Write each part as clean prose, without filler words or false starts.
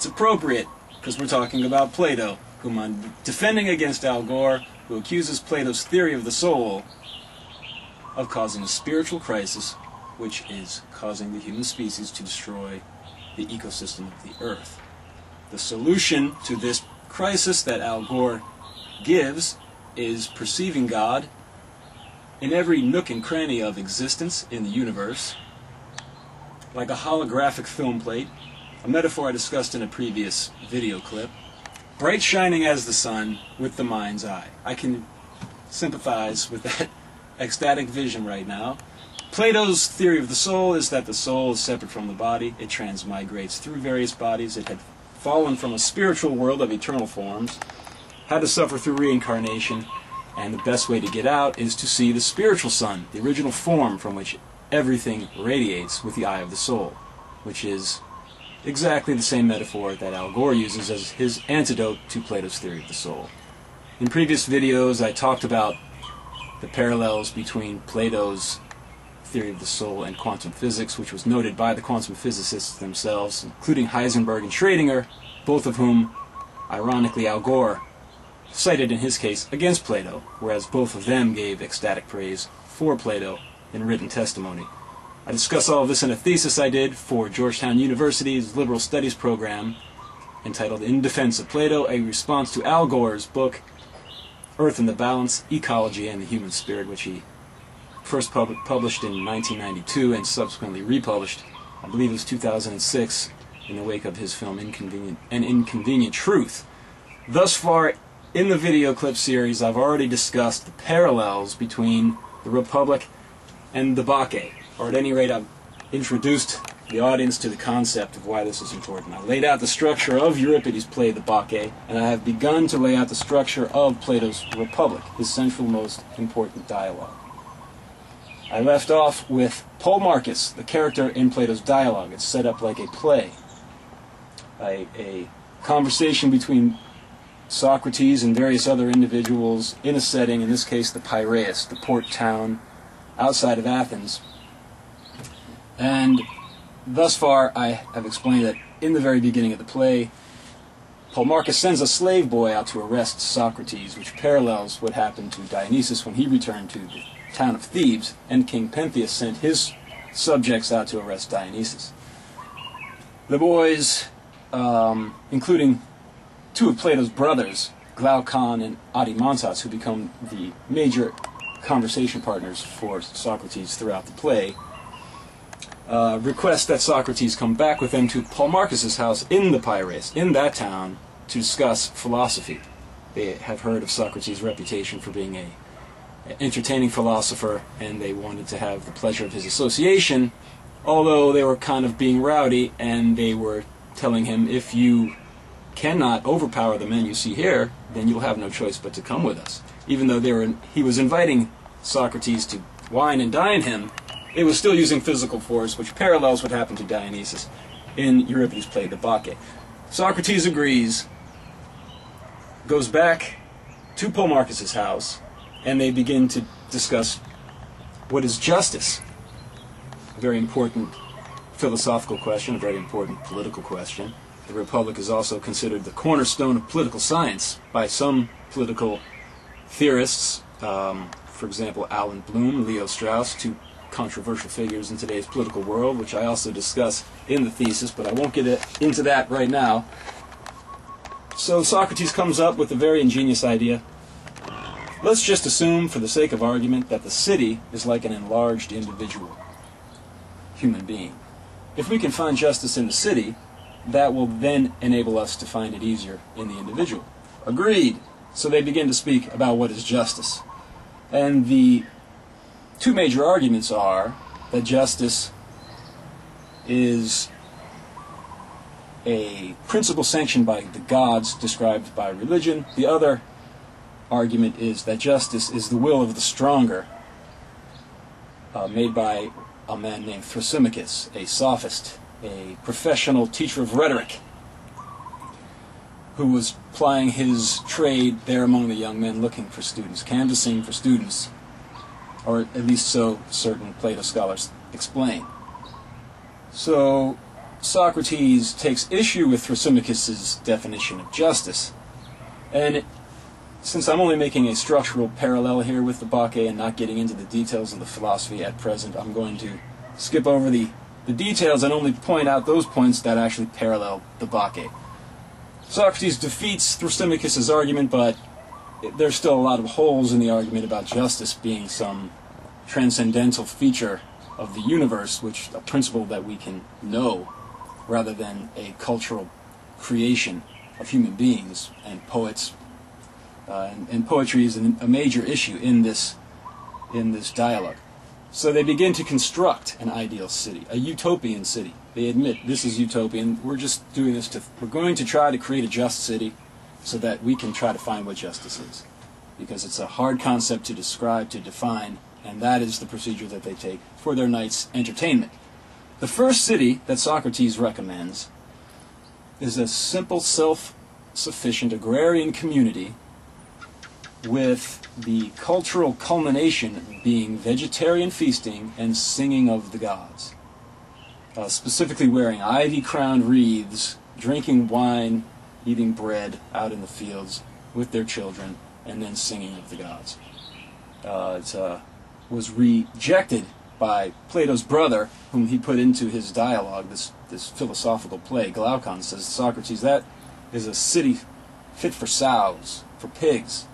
It's appropriate, because we're talking about Plato, whom I'm defending against Al Gore, who accuses Plato's theory of the soul of causing a spiritual crisis, which is causing the human species to destroy the ecosystem of the earth. The solution to this crisis that Al Gore gives is perceiving God in every nook and cranny of existence in the universe, like a holographic film plate, a metaphor I discussed in a previous video clip, bright shining as the sun with the mind's eye. I can sympathize with that ecstatic vision right now. Plato's theory of the soul is that the soul is separate from the body. It transmigrates through various bodies. It had fallen from a spiritual world of eternal forms, had to suffer through reincarnation, and the best way to get out is to see the spiritual sun, the original form from which everything radiates, with the eye of the soul, which is exactly the same metaphor that Al Gore uses as his antidote to Plato's theory of the soul. In previous videos I talked about the parallels between Plato's theory of the soul and quantum physics, which was noted by the quantum physicists themselves, including Heisenberg and Schrödinger, both of whom, ironically, Al Gore cited in his case against Plato, whereas both of them gave ecstatic praise for Plato in written testimony. I discuss all of this in a thesis I did for Georgetown University's Liberal Studies program entitled In Defense of Plato, a response to Al Gore's book Earth and the Balance, Ecology and the Human Spirit, which he first published in 1992 and subsequently republished, I believe it was 2006, in the wake of his film Inconvenient Truth. Thus far in the video clip series, I've already discussed the parallels between the Republic and the Bacchae, or at any rate I've introduced the audience to the concept of why this is important. I laid out the structure of Euripides' play The Bacchae, and I have begun to lay out the structure of Plato's Republic, his central most important dialogue. I left off with Polemarchus, the character in Plato's dialogue. It's set up like a play, a conversation between Socrates and various other individuals in a setting, in this case the Piraeus, the port town outside of Athens. And thus far I have explained that in the very beginning of the play, Polemarchus sends a slave boy out to arrest Socrates, which parallels what happened to Dionysus when he returned to the town of Thebes, and King Pentheus sent his subjects out to arrest Dionysus. The boys, including two of Plato's brothers, Glaucon and Adimantas, who become the major conversation partners for Socrates throughout the play, request that Socrates come back with them to Polemarchus' house in the Piraeus, in that town, to discuss philosophy. They have heard of Socrates' reputation for being an entertaining philosopher, and they wanted to have the pleasure of his association, although they were kind of being rowdy, and they were telling him, if you cannot overpower the men you see here, then you'll have no choice but to come with us. Even though he was inviting Socrates to wine and dine him, it was still using physical force, which parallels what happened to Dionysus in Euripides' play The Bacchae. Socrates agrees, goes back to Polemarchus' house, and they begin to discuss what is justice. A very important philosophical question, a very important political question. The Republic is also considered the cornerstone of political science by some political theorists, for example Alan Bloom, Leo Strauss, two controversial figures in today's political world, which I also discuss in the thesis, but I won't get into that right now. So Socrates comes up with a very ingenious idea. Let's just assume, for the sake of argument, that the city is like an enlarged individual human being. If we can find justice in the city, that will then enable us to find it easier in the individual. Agreed. So they begin to speak about what is justice. And the two major arguments are that justice is a principle sanctioned by the gods described by religion. The other argument is that justice is the will of the stronger, made by a man named Thrasymachus, a sophist, a professional teacher of rhetoric, who was plying his trade there among the young men looking for students, canvassing for students, or at least so certain Plato scholars explain. So Socrates takes issue with Thrasymachus's definition of justice. And since I'm only making a structural parallel here with the Bacchae and not getting into the details of the philosophy at present, I'm going to skip over the details and only point out those points that actually parallel the Bacchae. Socrates defeats Thrasymachus's argument, but there's still a lot of holes in the argument about justice being some transcendental feature of the universe, which a principle that we can know rather than a cultural creation of human beings and poets. And poetry is a major issue in this dialogue. So they begin to construct an ideal city, a utopian city. They admit this is utopian. We're just doing this we're going to try to create a just city so that we can try to find what justice is. Because it's a hard concept to describe, to define, and that is the procedure that they take for their night's entertainment. The first city that Socrates recommends is a simple, self-sufficient agrarian community with the cultural culmination being vegetarian feasting and singing of the gods. Specifically wearing ivy-crowned wreaths, drinking wine, eating bread out in the fields with their children, and then singing of the gods. It was rejected by Plato's brother, whom he put into his dialogue, this philosophical play. Glaucon says, Socrates, that is a city fit for sows, for pigs.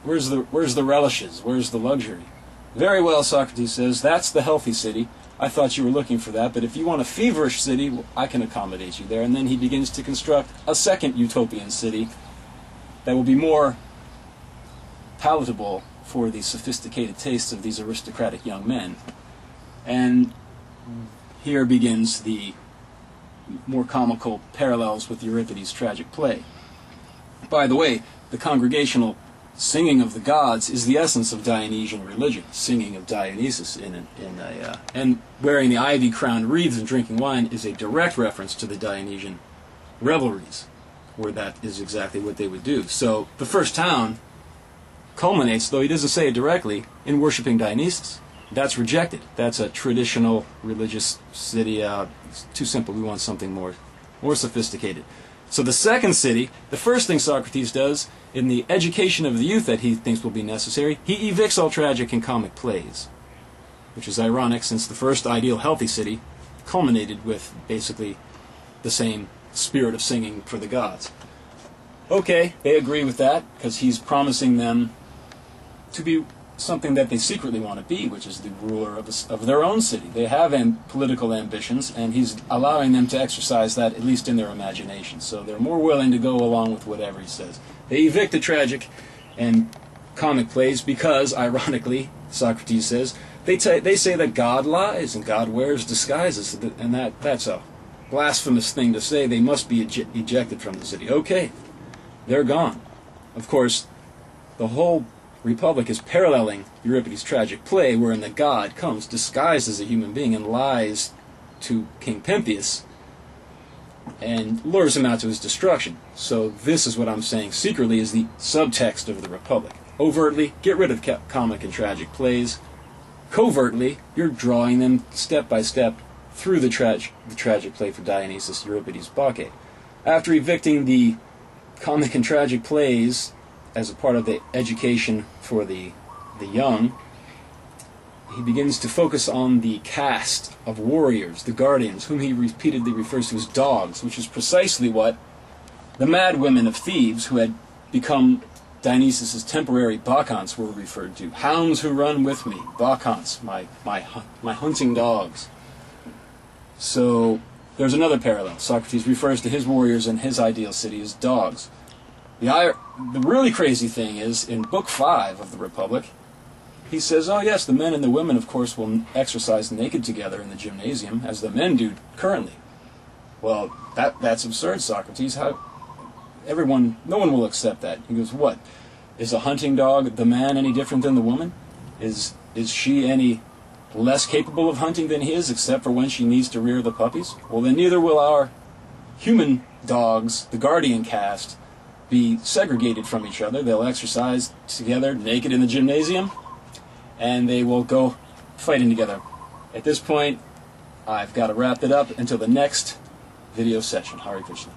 Where's the relishes? Where's the luxury? Very well, Socrates says, that's the healthy city. I thought you were looking for that, but if you want a feverish city, well, I can accommodate you there. And then he begins to construct a second utopian city that will be more palatable for the sophisticated tastes of these aristocratic young men. And here begins the more comical parallels with Euripides' tragic play. By the way, the congregational singing of the gods is the essence of Dionysian religion, singing of Dionysus and wearing the ivy-crowned wreaths and drinking wine is a direct reference to the Dionysian revelries, where that is exactly what they would do. So the first town culminates, though he doesn't say it directly, in worshiping Dionysus. That's rejected. That's a traditional religious city. It's too simple. We want something more sophisticated. So the second city, the first thing Socrates does in the education of the youth that he thinks will be necessary, he evicts all tragic and comic plays, which is ironic since the first ideal healthy city culminated with basically the same spirit of singing for the gods. Okay, they agree with that because he's promising them to be something that they secretly want to be, which is the ruler of their own city. They have political ambitions, and he's allowing them to exercise that, at least in their imagination. So they're more willing to go along with whatever he says. They evict the tragic and comic plays because, ironically, Socrates says, they say that God lies and God wears disguises, and that's a blasphemous thing to say. They must be ejected from the city. Okay, they're gone. Of course, the whole Republic is paralleling Euripides' tragic play, wherein the god comes disguised as a human being and lies to King Pentheus and lures him out to his destruction. So this is what I'm saying secretly is the subtext of the Republic. Overtly, get rid of comic and tragic plays. Covertly, you're drawing them step by step through the tragic play for Dionysus, Euripides' Bacchae. After evicting the comic and tragic plays as a part of the education for the young, he begins to focus on the caste of warriors, the guardians, whom he repeatedly refers to as dogs, which is precisely what the mad women of Thebes, who had become Dionysus' temporary bacchantes, were referred to. Hounds who run with me, bacchantes, my hunting dogs. So there's another parallel. Socrates refers to his warriors and his ideal city as dogs. The really crazy thing is, in Book 5 of the Republic, he says, oh yes, the men and the women, of course, will exercise naked together in the gymnasium, as the men do currently. Well, that's absurd, Socrates. No one will accept that. He goes, what? Is a hunting dog, the man, any different than the woman? Is she any less capable of hunting than he is, except for when she needs to rear the puppies? Well, then neither will our human dogs, the guardian caste, be segregated from each other. They'll exercise together naked in the gymnasium, and they will go fighting together. At this point, I've got to wrap it up until the next video session. Hare Krishna.